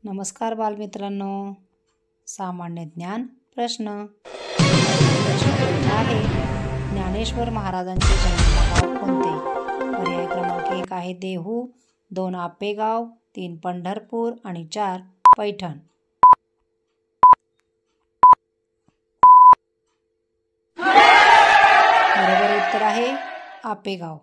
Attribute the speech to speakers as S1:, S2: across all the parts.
S1: नमस्कार बालमित्रांनो, सामान्य ज्ञान प्रश्न पहिला आहे, ज्ञानेश्वर महाराजांचे जन्मगाव कोणते? पर्याय क्रमांक 1 आहे देहू, 2 आपेगाव, 3 पंढरपूर आणि 4 पैठण. बरोबर उत्तर आहे आपेगाव.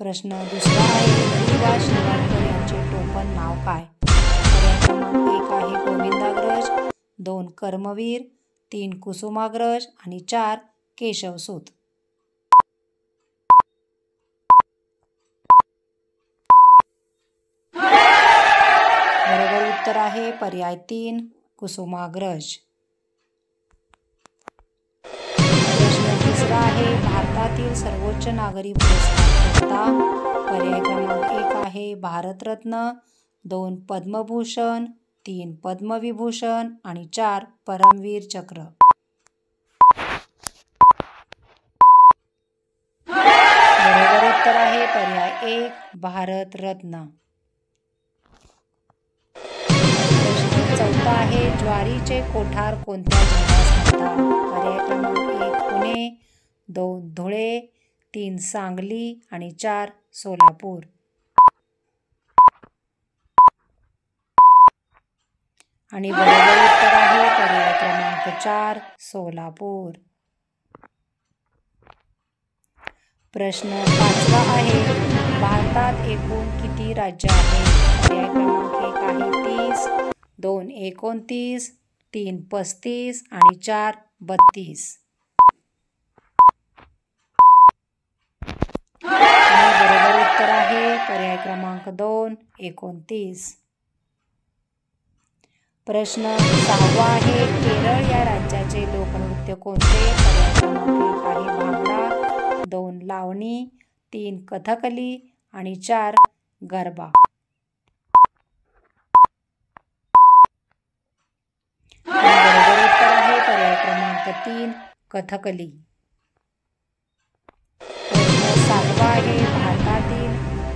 S1: प्रश्न दुसरा आहे, वा शिरवाडकर यांचे टोपण नाव काय? पर्याय क्रमांक 1 आहे गोविंदाग्रज, 2 कर्मवीर, 3 कुसुमाग्रज आणि 4 केशवसूत. बरोबर उत्तर आहे पर्याय 3 कुसुमाग्रज. प्रश्न तिसरा आहे, भारतातील सर्वोच्च नागरी पुरस्कार कोणता? पर्याय क्रमांक 1 आहे भारतरत्न, 2 पद्मभूषण, 3 पद्मविभूषण आणि 4 परमवीर चक्र. बरोबर उत्तर आहे पर्याय 1 भारतरत्न. प्रश्न चौथा आहे, ज्वारीचे कोठार कोणत्या जिल्ह्यात म्हणतात? पर्याय क्रमांक 1 पुणे, 2 धुळे, 3 सांगली आणि 4 सोलापूर. आणि बरोबर उत्तर आहे पर्याय क्रमांक 4 सोलापूर. प्रश्न पाचवा आहे, भारतात एकूण किती राज्य आहेत? पर्याय क्रमांक 1 आहे 30, 2 29, 3 35 आणि 4 32. आणि बरोबर उत्तर आहे पर्याय क्रमांक 2 29. प्रश्न सहावा आहे, केरळ या राज्याचे लोकनृत्य कोणते? पर्याय क्रमांक 1 आहे भांगडा, 2 लावणी, 3 कथकली आणि 4 गरबा. बरोबर उत्तर आहे पर्याय क्रमांक 3 कथकली. प्रश्न सातवा आहे, भारतातील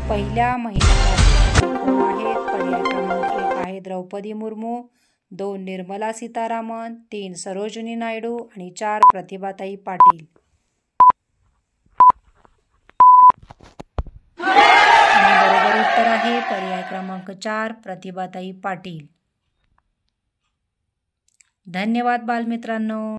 S1: पहिल्या महिला राष्ट्रपती कोण आहेत? पर्याय क्रमांक 1 आहे द्रौपदी मुर्मू, 2 निर्मला सीतारामन, 3 सरोजिनी नायडू आणि 4 प्रतिभाताई पाटील. आणि बरोबर उत्तर आहे पर्याय क्रमांक 4 प्रतिभाताई पाटील. धन्यवाद बालमित्रांनो.